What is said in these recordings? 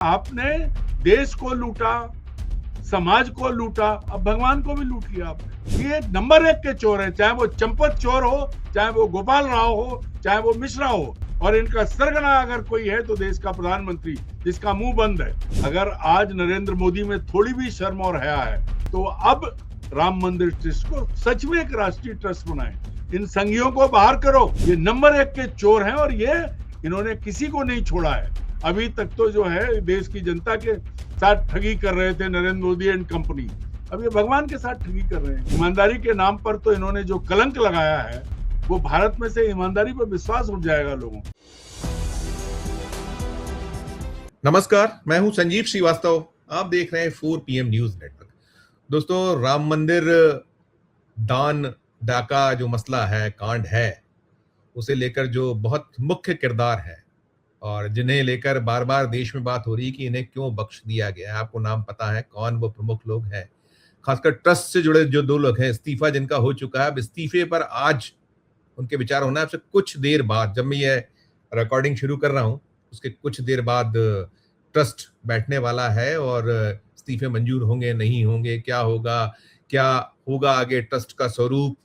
आपने देश को लूटा, समाज को लूटा, अब भगवान को भी लूट लिया आपने। ये नंबर 1 के चोर हैं, चाहे वो चंपत चोर हो, चाहे वो गोपाल राव हो, चाहे वो मिश्रा हो। और इनका सरगना अगर कोई है तो देश का प्रधानमंत्री, जिसका मुंह बंद है। अगर आज नरेंद्र मोदी में थोड़ी भी शर्म और हया है तो अब राम मंदिर ट्रस्ट को सच में एक राष्ट्रीय ट्रस्ट बनाए, इन संघियों को बाहर करो। ये नंबर 1 के चोर हैं और ये इन्होंने किसी को नहीं छोड़ा है। अभी तक तो जो है देश की जनता के साथ ठगी कर रहे थे नरेंद्र मोदी एंड कंपनी, अब ये भगवान के साथ ठगी कर रहे हैं। ईमानदारी के नाम पर तो इन्होंने जो कलंक लगाया है, वो भारत में से ईमानदारी पर विश्वास उठ जाएगा लोगों। नमस्कार, मैं हूं संजीव श्रीवास्तव। आप देख रहे हैं 4 PM न्यूज नेटवर्क। दोस्तों, राम मंदिर दान डाका जो मसला है, कांड है, उसे लेकर जो बहुत मुख्य किरदार है और जिन्हें लेकर बार बार देश में बात हो रही है कि इन्हें क्यों बख्श दिया गया है। आपको नाम पता है कौन वो प्रमुख लोग हैं, खासकर ट्रस्ट से जुड़े जो 2 लोग हैं। इस्तीफा जिनका हो चुका है, अब इस्तीफे पर आज उनके विचार होना है। आपसे कुछ देर बाद, जब मैं ये रिकॉर्डिंग शुरू कर रहा हूं, उसके कुछ देर बाद ट्रस्ट बैठने वाला है और इस्तीफे मंजूर होंगे नहीं होंगे, क्या होगा आगे ट्रस्ट का स्वरूप।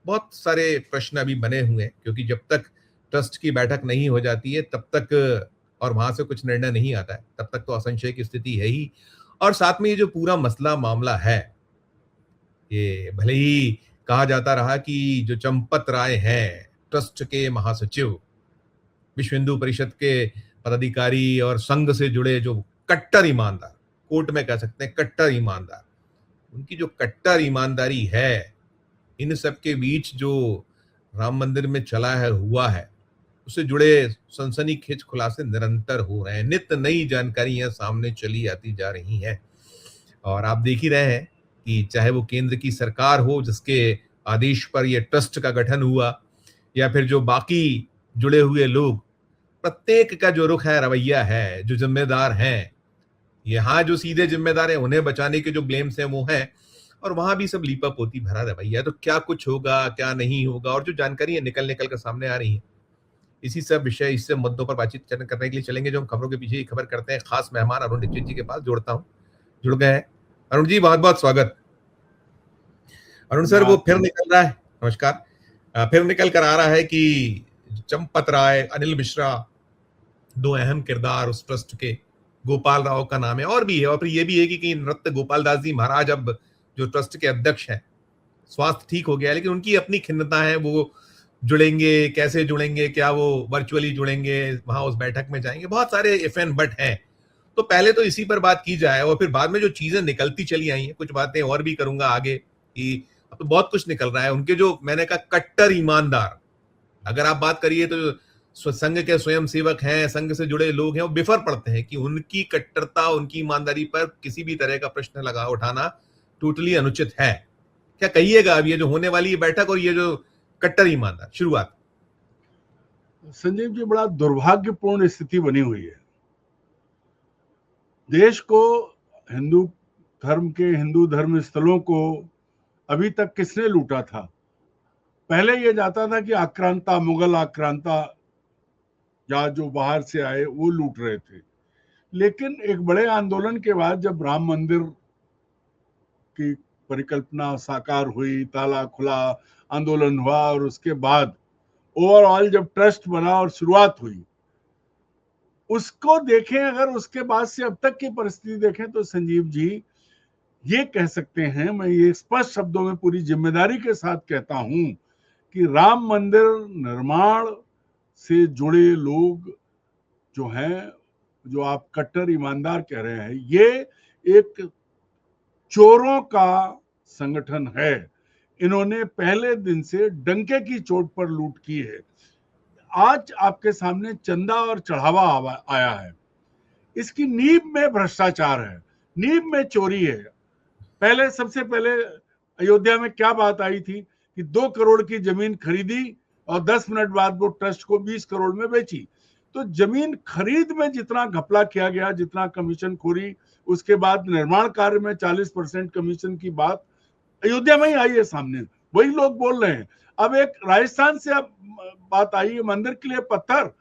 बहुत सारे प्रश्न अभी बने हुए हैं, क्योंकि जब तक ट्रस्ट की बैठक नहीं हो जाती है तब तक, और वहां से कुछ निर्णय नहीं आता है, तब तक तो असंशय की स्थिति है ही। और साथ में ये जो पूरा मसला मामला है, ये भले ही कहा जाता रहा कि जो चंपत राय हैं, ट्रस्ट के महासचिव, विश्व हिंदू परिषद के पदाधिकारी और संघ से जुड़े जो कट्टर ईमानदार, कोर्ट में कह सकते हैं कट्टर ईमानदार, उनकी जो कट्टर ईमानदारी है, इन सब के बीच जो राम मंदिर में चला है, हुआ है, उससे जुड़े सनसनीखेज खुलासे निरंतर हो रहे हैं। नित्य नई जानकारियां सामने चली आती जा रही हैं। और आप देख ही रहे हैं कि चाहे वो केंद्र की सरकार हो, जिसके आदेश पर यह ट्रस्ट का गठन हुआ, या फिर जो बाकी जुड़े हुए लोग, प्रत्येक का जो रुख है, रवैया है, जो जिम्मेदार हैं, यहाँ जो सीधे जिम्मेदार हैं उन्हें बचाने के जो ब्लेम्स हैं वो हैं, और वहां भी सब लीपा पोती भरा रवैया। तो क्या कुछ होगा, क्या नहीं होगा, और जो जानकारियां निकल कर सामने आ रही हैं, इसी सब विषय, इससे मुद्दों पर बातचीत करने के लिए चलेंगे। जो हम खबरों के पीछे ही खबर करते हैं, खास मेहमान अरुण दीक्षित जी के पास जोड़ता हूं, जुड़ गए हैं। अरुण जी, बहुत बहुत स्वागत। अरुण सर, वो फिर निकल रहा है, नमस्कार, फिर निकल कर आ रहा है कि चंपत राय, अनिल मिश्रा, 2 अहम किरदार उस ट्रस्ट के, गोपाल राव का नाम है, और भी है। और फिर ये भी है कि नृत्य गोपाल दास जी महाराज अब जो ट्रस्ट के अध्यक्ष हैं, स्वास्थ्य ठीक हो गया, लेकिन उनकी अपनी खिन्नता है। वो जुड़ेंगे, कैसे जुड़ेंगे, क्या वो वर्चुअली जुड़ेंगे, वहां उस बैठक में जाएंगे, बहुत सारे इफ एंड बट हैं। तो पहले तो इसी पर बात की जाए, और फिर बाद में जो चीजें निकलती चली आई हैं, कुछ बातें और भी करूंगा आगे, कि अब तो बहुत कुछ निकल रहा है। उनके जो, मैंने कहा, कट्टर ईमानदार, अगर आप बात करिए तो संघ के स्वयं सेवक हैं, संघ से जुड़े लोग हैं, वो बिफर पड़ते हैं कि उनकी कट्टरता, उनकी ईमानदारी पर किसी भी तरह का प्रश्न उठाना टोटली अनुचित है। क्या कहिएगा अब ये जो होने वाली बैठक और ये जो कट्टर ईमानदार शुरुआत? संजीव जी, बड़ा दुर्भाग्यपूर्ण स्थिति बनी हुई है। देश को, हिंदू धर्म स्थलों को अभी तक किसने लूटा था? पहले ये जाता था कि आक्रांता, मुगल आक्रांता, या जो बाहर से आए वो लूट रहे थे। लेकिन एक बड़े आंदोलन के बाद जब राम मंदिर की परिकल्पना साकार हुई, ताला खुला, आंदोलन हुआ, और उसके बाद ओवरऑल जब ट्रस्ट बना और शुरुआत हुई, उसको देखें, अगर उसके बाद से अब तक की परिस्थिति देखें, तो संजीव जी ये कह सकते हैं, मैं ये स्पष्ट शब्दों में पूरी जिम्मेदारी के साथ कहता हूं, कि राम मंदिर निर्माण से जुड़े लोग जो हैं, जो आप कट्टर ईमानदार कह रहे हैं, ये एक चोरों का संगठन है। इन्होंने पहले दिन से डंके की चोट पर लूट की है। आज आपके सामने चंदा और चढ़ावा आया है। इसकी नींव में भ्रष्टाचार है, नींव में चोरी है। सबसे पहले अयोध्या में क्या बात आई थी कि 2 करोड़ की जमीन खरीदी और 10 मिनट बाद वो ट्रस्ट को 20 करोड़ में बेची। तो जमीन खरीद में जितना घपला किया गया, जितना कमीशन खोरी, उसके बाद निर्माण कार्य में 40% कमीशन की बात अयोध्या में ही आई है सामने, वही लोग बोल रहे हैं। अब एक राजस्थान से अब बात आई है, मंदिर के लिए पत्थर,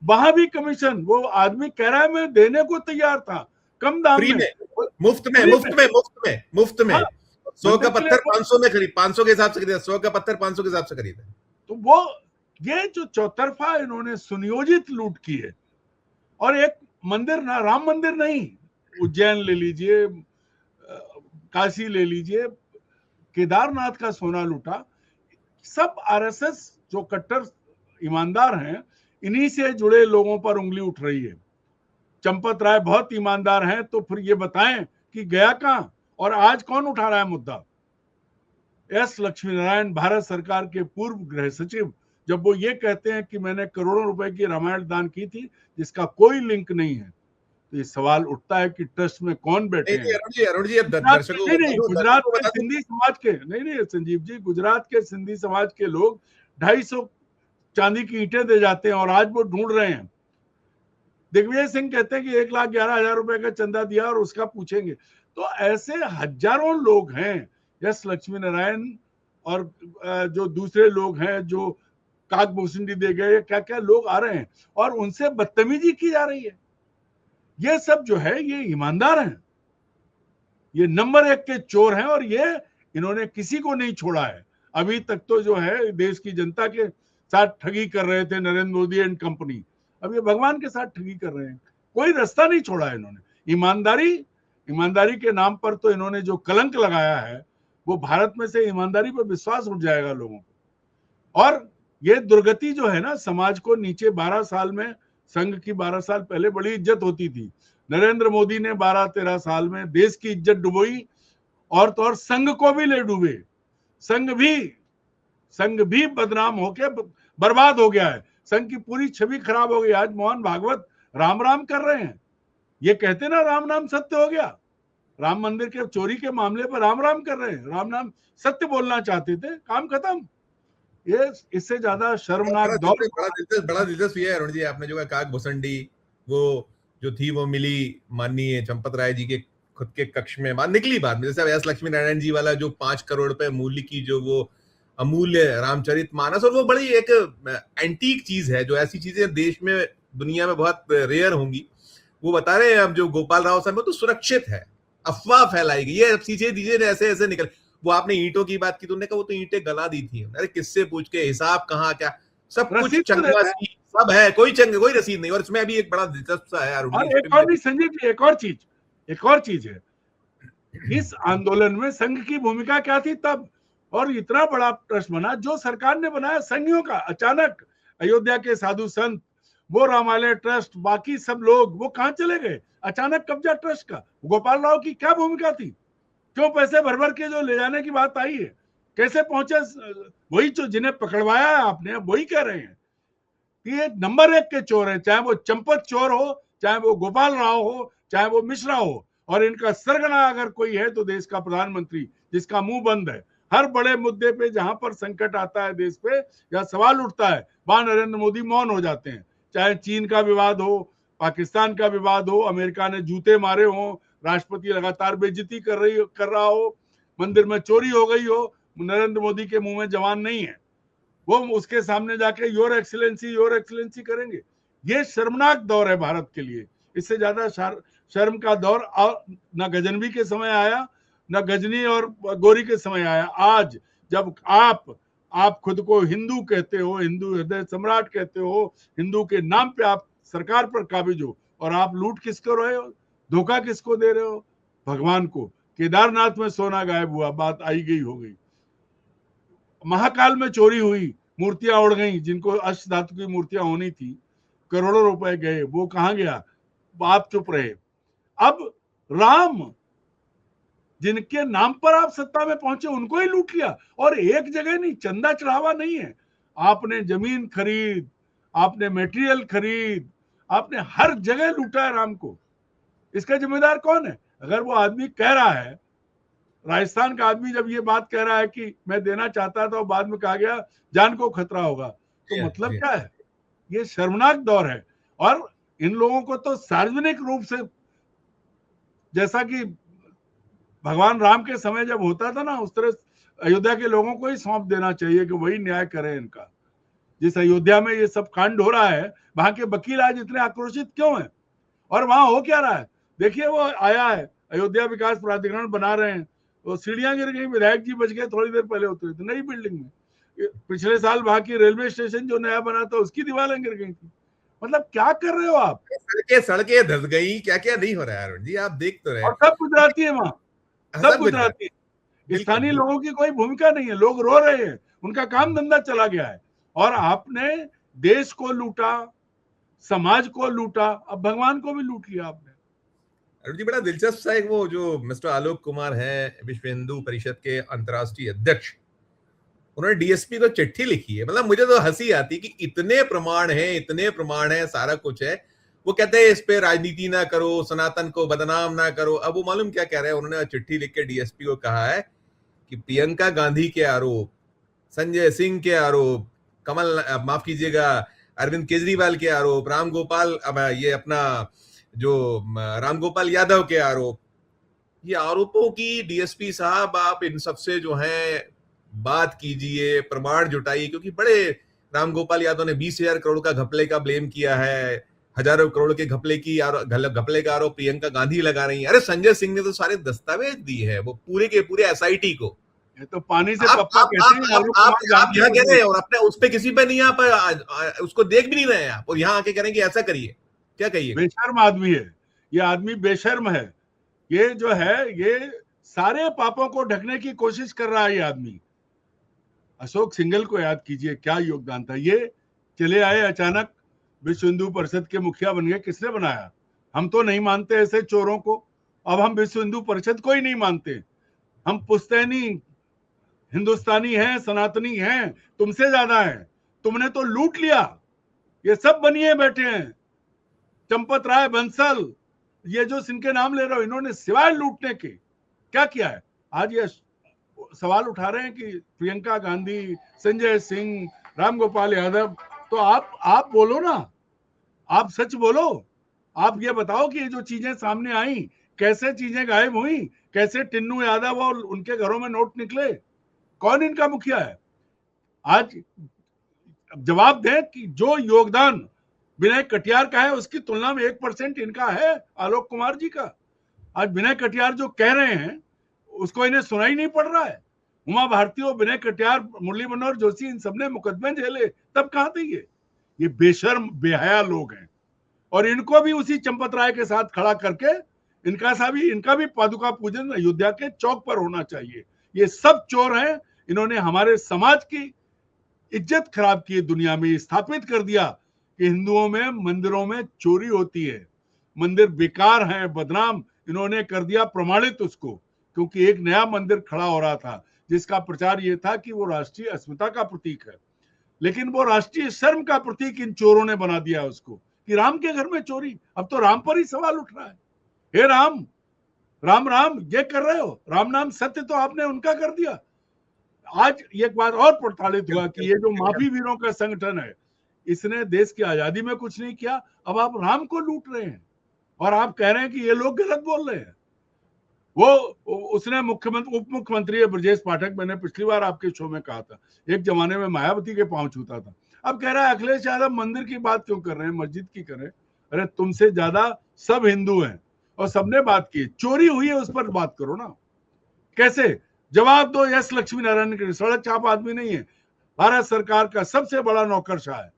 वहां भी कमीशन। वो आदमी कह रहा है मैं देने को तैयार था कम दाम फ्री में, में, मुफ्त में, फ्री मुफ्त में। में, मुफ्त में, मुफ्त हाँ, में। 100 का मंदिर के लिए पत्थर 500 में खरीद, 500 के हिसाब से खरीदा, 100 का पत्थर 500 के हिसाब से खरीदा। तो वो ये जो चौतरफा इन्होंने सुनियोजित लूट की है। और एक मंदिर ना, राम मंदिर नहीं, उज्जैन ले लीजिए, काशी ले लीजिए, केदारनाथ का सोना लूटा। सब आरएसएस जो कट्टर ईमानदार हैं, इन्हीं से जुड़े लोगों पर उंगली उठ रही है। चंपत राय बहुत ईमानदार हैं, तो फिर ये बताएं कि गया कहां, और आज कौन उठा रहा है मुद्दा? एस लक्ष्मी नारायण, भारत सरकार के पूर्व गृह सचिव, जब वो ये कहते हैं कि मैंने करोड़ों रुपए की रामायण दान की थी जिसका कोई लिंक नहीं है, तो ये सवाल उठता है कि ट्रस्ट में कौन बैठे नहीं हैं। नहीं अरुण जी, अब गुजरात के, दर्शकों नहीं को बता नहीं, दूं, गुजरात दर्शकों को के बता दूं। सिंधी समाज के, नहीं नहीं संजीव जी, गुजरात के सिंधी समाज के लोग 250 चांदी की ईंटें दे जाते हैं और आज वो ढूंढ रहे हैं। दिग्विजय सिंह कहते हैं कि 1,11,000 रुपए का चंदा दिया और उसका पूछेंगे। तो ऐसे हजारों लोग हैं, यस लक्ष्मी नारायण और जो दूसरे लोग हैं जो काक भूसुंडी दे गए, क्या क्या लोग आ रहे हैं और उनसे बदतमीजी की जा रही है। ये सब जो है ये ईमानदार हैं, ये नंबर 1 के चोर हैं, और ये इन्होंने किसी को नहीं छोड़ा है। अभी तक तो जो है देश की जनता के साथ ठगी कर रहे थे नरेंद्र मोदी एंड कंपनी, अब ये भगवान के साथ ठगी कर रहे हैं। कोई रास्ता नहीं छोड़ा है इन्होंने। ईमानदारी के नाम पर तो इन्होंने जो कलंक लगाया है, वो भारत में से ईमानदारी पर विश्वास उठ जाएगा लोगों को। और ये दुर्गति जो है ना, समाज को नीचे 12 साल में, संघ की 12 साल पहले बड़ी इज्जत होती थी, नरेंद्र मोदी ने 12-13 साल में देश की इज्जत डुबोई, और तो और संघ को भी ले डूबे। संघ भी बदनाम होके बर्बाद हो गया है, संघ की पूरी छवि खराब हो गई। आज मोहन भागवत राम राम कर रहे हैं, ये कहते ना राम नाम सत्य हो गया, राम मंदिर के चोरी के मामले पर राम राम कर रहे हैं, राम नाम सत्य बोलना चाहते थे, काम खत्म। ये इससे ज्यादा शर्मनाक दौर। बड़ा दिलचस्प ये है अरुण जी, आपने जो काक भुसंडी वो जो थी वो मिली माननीय चंपत राय जी के खुद के कक्ष में, बात निकली बाद में, जैसे एस लक्ष्मी नारायण जी वाला जो 5 करोड़ रुपए मूल्य की जो वो अमूल्य रामचरित मानस, और वो बड़ी एक एंटीक चीज है, जो ऐसी चीजें देश में दुनिया में बहुत रेयर होंगी। वो बता रहे हैं अब जो गोपाल राव साहब, तो सुरक्षित है, अफवाह फैलाएगी, ये चीजें दीजिए ऐसे ऐसे निकल। वो आपने ईंटों की बात की, तुमने कहा वो तो ईंटें गला दी थी, अरे किससे पूछ के, हिसाब कहाँ, क्या सब कुछ चंगा सब है, कोई रसीद नहीं। और इसमें अभी एक बड़ा दिलचस्प सा है अरुण जी, और एक और नहीं संजीव जी, एक और चीज है, इस आंदोलन में संघ की भूमिका क्या थी तब, और इतना बड़ा ट्रस्ट बना जो सरकार ने बनाया संघियों का। अचानक अयोध्या के साधु संत, वो रामालय ट्रस्ट, बाकी सब लोग वो कहां चले गए? अचानक कब्जा ट्रस्ट का। गोपाल राव की क्या भूमिका थी? क्यों पैसे भर भर के जो ले जाने की बात आई है, कैसे पहुंचे? वही जो जिन्हें पकड़वाया है आपने, वही कह रहे हैं कि ये नंबर 1 के चोर है, चाहे वो चंपत चोर हो, चाहे वो गोपाल राव हो, चाहे वो मिश्रा हो। और इनका सरगना अगर कोई है तो देश का प्रधानमंत्री, जिसका मुंह बंद है। हर बड़े मुद्दे पे जहां पर संकट आता है देश पे या सवाल उठता है, वहां नरेंद्र मोदी मौन हो जाते हैं। चाहे चीन का विवाद हो, पाकिस्तान का विवाद हो, अमेरिका ने जूते मारे हो, राष्ट्रपति लगातार बेइज्जती कर रहा हो, मंदिर में चोरी हो गई हो, नरेंद्र मोदी के मुंह में जवान नहीं है, वो उसके सामने जाके योर एक्सीलेंसी करेंगे। ये शर्मनाक दौर है भारत के लिए। इससे ज्यादा शर्म का दौर न गजनवी के समय आया, न गजनी और गोरी के समय आया। आज जब आप खुद को हिंदू कहते हो, हिंदू हृदय सम्राट कहते हो, हिंदू के नाम पे आप सरकार पर काबिज हो, और आप लूट किसको रहे हो, धोखा किसको दे रहे हो? भगवान को। केदारनाथ में सोना गायब हुआ, बात आई गई हो गई। महाकाल में चोरी हुई, मूर्तियां उड़ गई, जिनको अष्ट धातु की मूर्तियां होनी थी, करोड़ों रुपए गए, वो कहां गया? आप चुप रहे। अब राम, जिनके नाम पर आप सत्ता में पहुंचे, उनको ही लूट लिया। और एक जगह नहीं, चंदा चढ़ावा नहीं है, आपने जमीन खरीद, आपने मटेरियल खरीद, आपने हर जगह लूटा है राम को। इसका जिम्मेदार कौन है? अगर वो आदमी कह रहा है, राजस्थान का आदमी जब ये बात कह रहा है कि मैं देना चाहता था और बाद में कहा गया जान को खतरा होगा, तो मतलब क्या है? ये शर्मनाक दौर है। और इन लोगों को तो सार्वजनिक रूप से, जैसा कि भगवान राम के समय जब होता था ना, उस तरह अयोध्या के लोगों को ही सौंप देना चाहिए कि वही न्याय करें इनका। जिस अयोध्या में ये सब कांड हो रहा है, वहां के वकील आज इतने आक्रोशित क्यों हैं? और वहां हो क्या रहा है? देखिए, वो आया है, अयोध्या विकास प्राधिकरण बना रहे हैं, वो सीढ़ियां गिर गई, विधायक जी बच गए, थोड़ी देर पहले उतरे थे नई बिल्डिंग में। पिछले साल वहां की रेलवे स्टेशन जो नया बना था उसकी दीवारें गिर गई थी। मतलब क्या कर रहे हो आप? सड़कें सड़कें धस गई, क्या क्या नहीं हो रहा है अरुण जी, आप देख तो रहे। और सब गुजराती है वहां, सब सब गुजरात, गुजराती है। बिल्कुल स्थानीय बिल्कुल। लोगों की कोई भूमिका नहीं है, लोग रो रहे हैं, उनका काम धंधा चला गया है। और आपने देश को लूटा, समाज को लूटा, अब भगवान को भी लूट लिया आपने। अरुण जी, बड़ा दिलचस्प सा एक, वो जो मिस्टर आलोक कुमार हैं, विश्व हिंदू परिषद के अंतर्राष्ट्रीय अध्यक्ष, उन्होंने डीएसपी को चिट्ठी लिखी है। मतलब मुझे तो हंसी आती कि इतने प्रमाण हैं, इतने प्रमाण हैं, सारा कुछ है, वो कहते हैं इस पे राजनीति ना करो, सनातन को बदनाम ना करो। अब वो मालूम क्या कह रहे हैं, उन्होंने चिट्ठी लिख के डीएसपी को कहा है कि प्रियंका गांधी के आरोप, संजय सिंह के आरोप, माफ कीजिएगा, अरविंद केजरीवाल के आरोप, ये अपना जो राम गोपाल यादव के आरोप, ये आरोपों की डीएसपी साहब आप इन सबसे जो है बात कीजिए, प्रमाण जुटाइए, क्योंकि बड़े रामगोपाल यादव ने 20,000 करोड़ का घपले का ब्लेम किया है, हजारों करोड़ के घपले का आरोप प्रियंका गांधी लगा रही है। अरे संजय सिंह ने तो सारे दस्तावेज दिए हैं, वो पूरे के पूरे एसआईटी को। ये तो पानी से आप पप्पा आप कहते आप हैं, आप आलोक आप, कुमार आप यहाँ गांधी कह रहे हैं और अपने उस पे किसी पे नहीं, आप उसको देख भी नहीं रहे हैं आप, और यहाँ आके कह रहे हैं कि ऐसा करिए, क्या कहिए? बेशर्म आदमी है ये, आदमी बेशर्म है। ये जो है, ये सारे पापों को ढकने की कोशिश कर रहा है ये आदमी। अशोक सिंघल को याद कीजिए, क्या योगदान था। ये चले आए अचानक, विश्व हिंदू परिषद के मुखिया बन गए। किसने बनाया? हम तो नहीं मानते ऐसे चोरों को। अब हम विश्व हिंदू परिषद को ही नहीं मानते। हम पुश्तैनी हिंदुस्तानी हैं, सनातनी हैं, तुमसे ज्यादा हैं। तुमने तो लूट लिया। ये सब बनिए बैठे हैं, चंपत राय, बंसल, ये जो जिनके नाम ले रहे हो, इन्होंने सिवाय लूटने के क्या किया है? आज ये सवाल उठा रहे हैं कि प्रियंका गांधी, संजय सिंह, रामगोपाल यादव। तो आप बोलो ना, आप सच बोलो। आप ये बताओ कि ये जो चीजें सामने आई, कैसे चीजें गायब हुई, कैसे टिन्नू यादव और उनके घरों में नोट निकले, कौन इनका मुखिया है? आज जवाब दें कि जो योगदान विनय कटियार का है उसकी तुलना में 1% इनका है, आलोक कुमार जी का। आज विनय कटियार जो कह रहे हैं उसको इन्हें सुनाई नहीं पड़ रहा है। उमा भारती और विनय कटियार, मुरली मनोहर जोशी, इन सबने मुकदमे झेले, तब कहां थे ये बेशर्म बेहया लोग हैं। और इनको भी उसी चंपत राय के साथ खड़ा करके इनका भी पादुका पूजन अयोध्या के चौक पर होना चाहिए। ये सब चोर हैं, इन्होंने हमारे समाज की इज्जत खराब की, दुनिया में स्थापित कर दिया कि हिंदुओं में मंदिरों में चोरी होती है, मंदिर बेकार हैं, बदनाम इन्होंने कर दिया, प्रमाणित उसको। क्योंकि एक नया मंदिर खड़ा हो रहा था जिसका प्रचार ये था कि वो राष्ट्रीय अस्मिता का प्रतीक है, लेकिन वो राष्ट्रीय शर्म का प्रतीक इन चोरों ने बना दिया उसको, कि राम के घर में चोरी। अब तो राम पर ही सवाल उठ रहा है। हे राम, राम राम ये कर रहे हो, राम नाम सत्य तो आपने उनका कर दिया। आज एक बात और प्रताड़ित हुआ कि ये जो माफी वीरों का संगठन है, इसने देश की आजादी में कुछ नहीं किया। अब आप राम को लूट रहे हैं और आप कह रहे हैं कि ये लोग गलत बोल रहे हैं। वो उसने मुख्यमंत्री, उप मुख्यमंत्री ब्रजेश पाठक, मैंने पिछली बार आपके शो में कहा था, एक जमाने में मायावती के पांव छूता था। अब कह रहा है अखिलेश यादव मंदिर की बात क्यों कर रहे हैं, मस्जिद की करें। अरे तुमसे ज्यादा सब हिंदू हैं और सबने बात की, चोरी हुई है उस पर बात करो ना। कैसे? जवाब दो एस लक्ष्मी नारायण के, सड़क छाप आदमी नहीं है, भारत सरकार का सबसे बड़ा नौकरशाह है।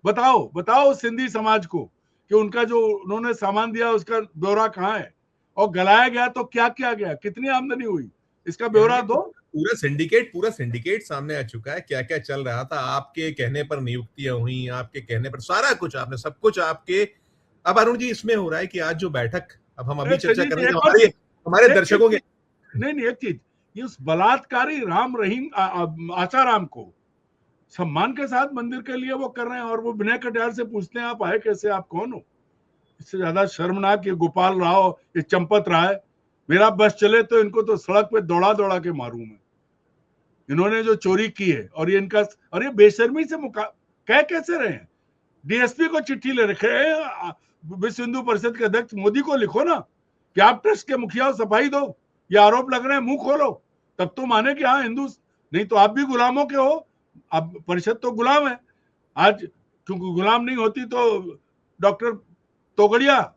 बताओ बताओ सिंधी समाज को कि उनका जो उन्होंने सामान दिया उसका ब्यौरा कहाँ है, और गलाया गया तो क्या किया गया, कितनी आमदनी हुई, इसका ब्यौरा दो। पूरा सिंडिकेट सामने आ चुका है, क्या क्या चल रहा था। आपके कहने पर नियुक्तियां हुई, आपके कहने पर सारा कुछ, आपने सब कुछ आपके। अब अरुण जी, इसमें हो रहा है कि आज जो बैठक, अब हम अभी चर्चा कर रहे थे, हमारे दर्शकों के नहीं एक चीज, ये उस बलात्कारी राम रहीम आचाराम को सम्मान के साथ मंदिर के लिए वो कर रहे हैं, और वो विनय कटियार से पूछते हैं आप आए कैसे, आप कौन हो। इससे ज्यादा शर्मनाक ये गोपाल राव, ये चंपत राय, मेरा बस चले तो इनको तो सड़क पे दौड़ा दौड़ा के मारूं मैं। इन्होंने जो चोरी की है, और ये इनका, और ये बेशर्मी से कह कैसे रहे हैं। डीएसपी को चिट्ठी ले रखे हैं, विश्व हिंदू परिषद के अध्यक्ष मोदी को लिखो ना कि आप ट्रस्ट के मुखिया हो, सफाई दो, ये आरोप लग रहे हैं, मुंह खोलो, तब तो माने कि हाँ हिंदू, नहीं तो आप भी गुलामों के हो। अब परिषद तो गुलाम है, आज क्योंकि गुलाम नहीं होती तो डॉक्टर तोगड़िया,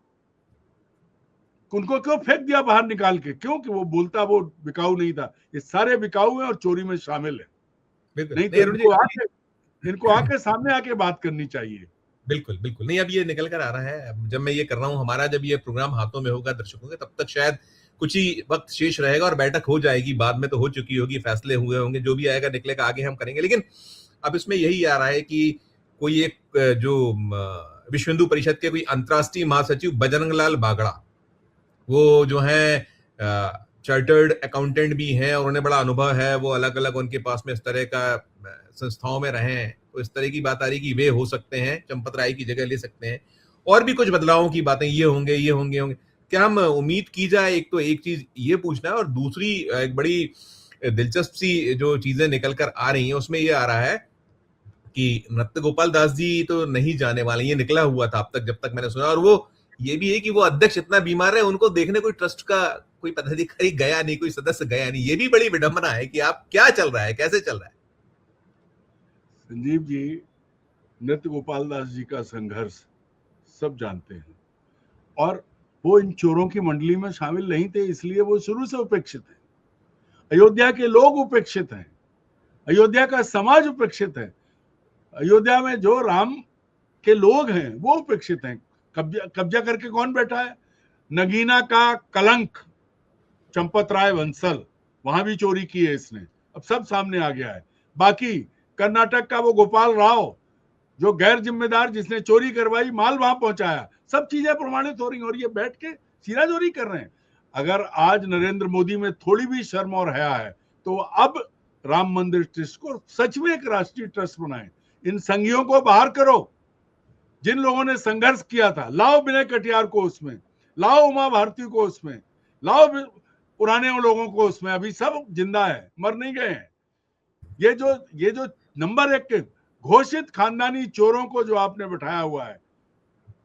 उनको क्यों फेंक दिया बाहर निकाल के? क्यों? कि वो बोलता वो बिकाऊ नहीं था। ये सारे बिकाऊ हैं और चोरी में शामिल है। नहीं तो इनको आके सामने आके बात करनी चाहिए। बिल्कुल बिल्कुल नहीं, अब ये निकल कर आ रहा है। जब मैं ये कर रहा हूँ, हमारा जब ये प्रोग्राम हाथों में होगा दर्शकों के, तब तक शायद कुछ ही वक्त शेष रहेगा और बैठक हो जाएगी। बाद में तो हो चुकी होगी, फैसले हुए होंगे, जो भी आएगा निकलेगा आगे हम करेंगे। लेकिन अब इसमें यही आ रहा है कि कोई एक जो विश्व हिंदू परिषद के कोई अंतर्राष्ट्रीय महासचिव बजरंग लाल बागड़ा, वो जो है चार्टर्ड अकाउंटेंट भी हैं और उन्हें बड़ा अनुभव है, वो अलग अलग उनके पास में इस तरह का संस्थाओं में रहे हैं, तो इस तरह की बात आ रही कि वे हो सकते हैं, चंपत राय की जगह ले सकते हैं। और भी कुछ बदलावों की बातें ये होंगे। क्या हम उम्मीद की जाए? एक तो एक चीज ये पूछना है, और दूसरी एक बड़ी दिलचस्प सी जो चीजें निकल कर आ रही हैं उसमें ये आ रहा है कि नृत्य गोपाल दास जी तो नहीं जाने वाले, ये निकला हुआ था अब तक जब तक मैंने सुना। और वो ये भी है कि वो अध्यक्ष इतना बीमार है, उनको देखने कोई ट्रस्ट का कोई पदाधिकारी गया नहीं, कोई सदस्य गया नहीं। ये भी बड़ी विडंबना है कि आप क्या चल रहा है, कैसे चल रहा है? संजीव जी, नृत्य गोपाल दास जी का संघर्ष सब जानते हैं, और वो इन चोरों की मंडली में शामिल नहीं थे, इसलिए वो शुरू से उपेक्षित है। अयोध्या के लोग उपेक्षित हैं, अयोध्या का समाज उपेक्षित है, अयोध्या में जो राम के लोग हैं वो उपेक्षित हैं। कब्जा करके कौन बैठा है? नगीना का कलंक चंपत राय बंसल, वहां भी चोरी की है इसने, अब सब सामने आ गया है। बाकी कर्नाटक का वो गोपाल राव, जो गैर जिम्मेदार, जिसने चोरी करवाई, माल वहां पहुंचाया, सब चीजें प्रमाणित हो रही हैं, और ये बैठ के सीना चोरी कर रहे हैं। अगर आज नरेंद्र मोदी में थोड़ी भी शर्म और हया है तो अब राम मंदिर ट्रस्ट को सच में एक राष्ट्रीय ट्रस्ट बनाए, इन संघियों को बाहर करो। जिन लोगों ने संघर्ष किया था, लाओ विनय कटियार को उसमें, लाओ उमा भारती को उसमें, लाओ पुराने लोगों को उसमें, अभी सब जिंदा है, मर नहीं गए हैं। ये जो नंबर 1 के घोषित खानदानी चोरों को जो आपने बैठाया हुआ है,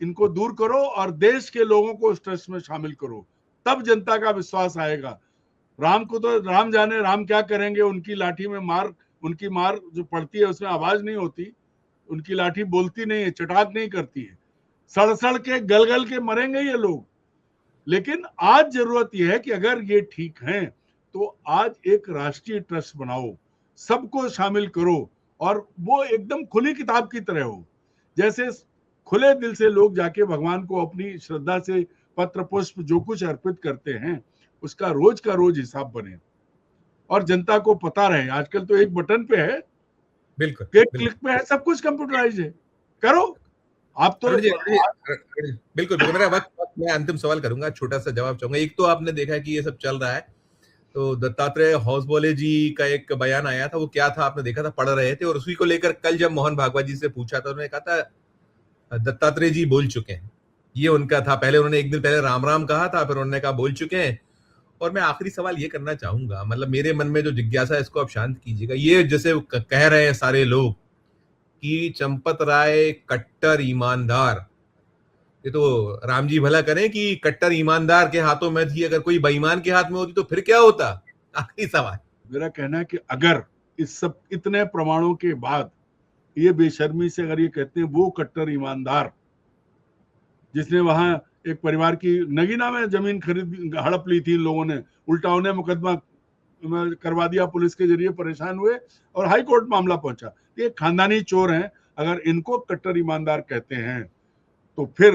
इनको दूर करो और देश के लोगों को उस ट्रस्ट में शामिल करो, तब जनता का विश्वास आएगा। राम को तो राम जाने राम क्या करेंगे, उनकी लाठी में मार, उनकी मार जो पड़ती है उसमें आवाज नहीं होती, उनकी लाठी बोलती नहीं है, चटाक नहीं करती है, सड़ सड़ के गल गल के मरेंगे ये लोग। लेकिन आज जरूरत यह है कि अगर ये ठीक हैं तो आज एक राष्ट्रीय ट्रस्ट बनाओ, सबको शामिल करो, और वो एकदम खुली किताब की तरह हो, जैसे खुले दिल से लोग जाके भगवान को अपनी श्रद्धा से पत्र पुष्प जो कुछ अर्पित करते हैं उसका रोज का रोज हिसाब बने और जनता को पता रहे। आजकल तो एक बटन पे है, बिल्कुल एक क्लिक पे है, सब कुछ कंप्यूटराइज है, करो आप तो। बिल्कुल मेरा वक्त, मैं अंतिम सवाल करूंगा, छोटा सा जवाब चाहूंगा। एक तो आपने देखा कि ये सब चल रहा है, तो दत्तात्रेय हौसबोले जी का एक बयान आया था, वो क्या था आपने देखा था, पढ़ रहे थे, और उसी को लेकर कल जब मोहन भागवत जी से पूछा था, उन्होंने कहा था दत्तात्रेय जी बोल चुके हैं, ये उनका था। पहले उन्होंने एक दिन पहले राम राम कहा था, फिर उन्होंने कहा बोल चुके हैं। और मैं आखिरी सवाल ये करना चाहूंगा, मतलब मेरे मन में जो जिज्ञासा है इसको आप शांत कीजिएगा। ये जैसे कह रहे हैं सारे लोग कि चंपत राय कट्टर ईमानदार, ये तो राम जी भला करें कि कट्टर ईमानदार के हाथों में थी, अगर कोई बेईमान के हाथ में होती तो फिर क्या होता? आखिरी सवाल मेरा कहना है कि अगर इस सब इतने प्रमाणों के बाद ये बेशर्मी से अगर ये कहते हैं वो कट्टर ईमानदार, जिसने वहां एक परिवार की नगीना में जमीन खरीद हड़प ली थी इन लोगों ने, उल्टा उन्हें मुकदमा करवा दिया पुलिस के जरिए, परेशान हुए और हाई कोर्ट मामला पहुंचा। ये खानदानी चोर हैं, अगर इनको कट्टर ईमानदार कहते हैं तो फिर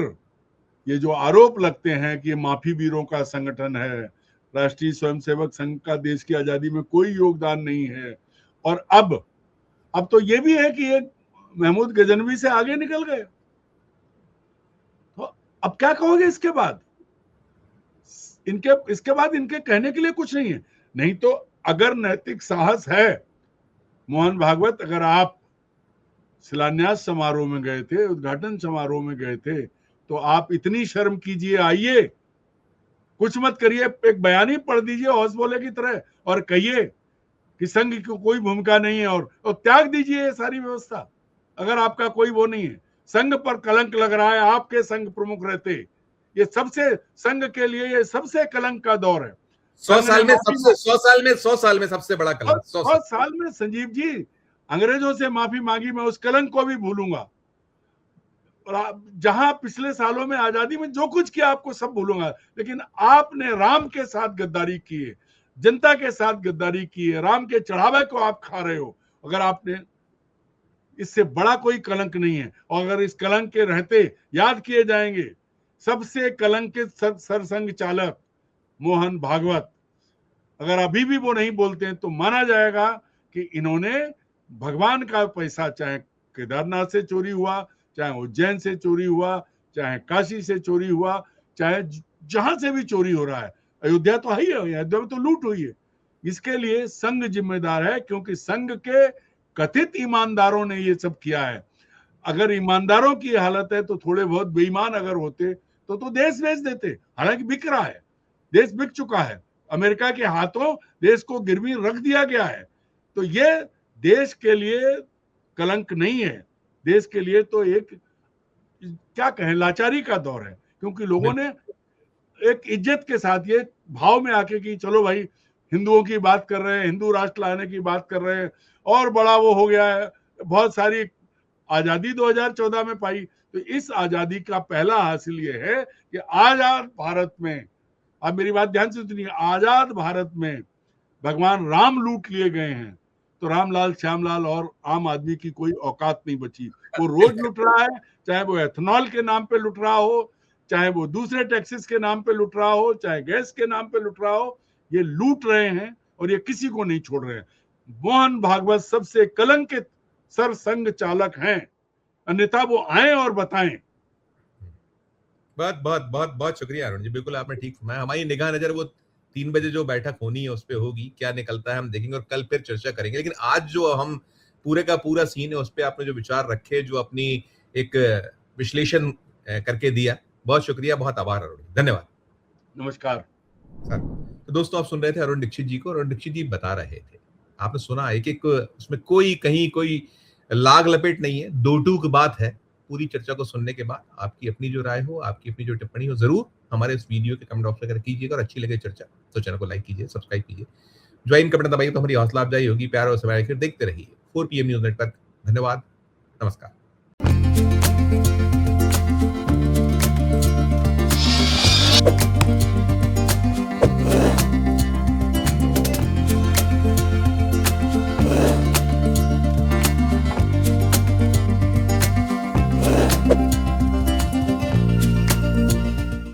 ये जो आरोप लगते हैं कि ये माफी वीरों का संगठन है, राष्ट्रीय स्वयंसेवक संघ का देश की आजादी में कोई योगदान नहीं है, और अब तो ये भी है कि ये महमूद गजनवी से आगे निकल गए, तो अब क्या कहोगे इसके बाद? इसके बाद इनके कहने के लिए कुछ नहीं है। नहीं तो अगर नैतिक साहस है, मोहन भागवत, अगर आप शिलान्यास समारोह में गए थे, उद्घाटन समारोह में गए थे, तो आप इतनी शर्म कीजिए, आइए, कुछ मत करिए, एक बयान ही पढ़ दीजिए हौसबोले की तरह और कहिए कि संघ की कोई भूमिका नहीं है, और त्याग दीजिए ये सारी व्यवस्था। अगर आपका कोई वो नहीं है, संघ पर कलंक लग रहा है, आपके संघ प्रमुख रहते, ये सबसे संघ के लिए ये सबसे कलंक का दौर है। 100 साल में सबसे बड़ा कलंक, 100 साल में संजीव जी, अंग्रेजों से माफी मांगी, मैं उस कलंक को भी भूलूंगा। जहां पिछले सालों में आजादी में जो कुछ किया आपको सब भूलूंगा, लेकिन आपने राम के साथ गद्दारी की है, जनता के साथ गद्दारी की है, राम के चढ़ावे को आप खा रहे हो। अगर आपने, इससे बड़ा कोई कलंक नहीं है। और अगर इस कलंक के रहते याद किए जाएंगे सबसे कलंकित सरसंघ चालक मोहन भागवत, अगर अभी भी वो नहीं बोलते हैं तो माना जाएगा कि इन्होंने भगवान का पैसा, चाहे केदारनाथ से चोरी हुआ, चाहे उज्जैन से चोरी हुआ, चाहे काशी से चोरी हुआ, चाहे जहां से भी चोरी हो रहा है, अयोध्या तो है ही है, अयोध्या में तो लूट हुई है, इसके लिए संघ जिम्मेदार है, क्योंकि संघ के कथित ईमानदारों ने ये सब किया है। अगर ईमानदारों की हालत है तो थोड़े बहुत बेईमान अगर होते तो देश बेच देते। हालांकि बिक रहा है, देश बिक चुका है, अमेरिका के हाथों देश को गिरवी रख दिया गया है। तो ये देश के लिए कलंक नहीं है, देश के लिए तो एक, क्या कहें, लाचारी का दौर है, क्योंकि लोगों ने एक इज्जत के साथ ये भाव में आके कि चलो भाई हिंदुओं की बात कर रहे हैं, हिंदू राष्ट्र लाने की बात कर रहे हैं, और बड़ा वो हो गया है। बहुत सारी आजादी 2014 में पाई, तो इस आजादी का पहला हासिल ये है कि आजाद भारत में, अब मेरी बात ध्यान से सुनिए, आजाद भारत में भगवान राम लूट लिए गए हैं, तो रामलाल श्यामलाल और आम आदमी की कोई औकात नहीं बची। वो रोज लुट रहा है, चाहे वो एथेनॉल के नाम पे लुट रहा हो, चाहे वो दूसरे टैक्सेस के नाम पे लुट रहा हो, चाहे गैस के नाम पे लुट रहा हो, ये लूट रहे हैं और ये किसी को नहीं छोड़ रहे हैं। मोहन भागवत सबसे कलंकित सरसंघ चालक हैं, अन्यथा वो आए और बताएं। बहुत बहुत बहुत बहुत शुक्रिया अरुण जी, बिल्कुल आपने ठीक फरमाया। हमारी निगाह नजर वो 3 बजे जो बैठक होनी है उस पर होगी, क्या निकलता है हम देखेंगे और कल फिर चर्चा करेंगे। लेकिन आज जो हम पूरे का पूरा सीन है उस पर आपने जो विचार रखे, जो अपनी एक विश्लेषण करके दिया, बहुत शुक्रिया, बहुत आभार अरुण, धन्यवाद। नमस्कार सर। तो दोस्तों आप सुन रहे थे अरुण दीक्षित जी को, अरुण दीक्षित जी बता रहे थे, आपने सुना एक एक उसमें कोई कहीं कोई लाग लपेट नहीं है, दो टूक बात है। पूरी चर्चा को सुनने के बाद आपकी अपनी जो राय हो, आपकी अपनी जो टिप्पणी हो, जरूर हमारे इस वीडियो के कमेंट बॉक्स में कीजिएगा। और अच्छी लगे चर्चा तो चैनल को लाइक कीजिए, सब्सक्राइब कीजिए, ज्वाइन कमेंट दबाइए तो हमारी हौसला अफजाई होगी। प्यार और सवाल देखते रहिए 4PM न्यूज नेटवर्क। धन्यवाद, नमस्कार।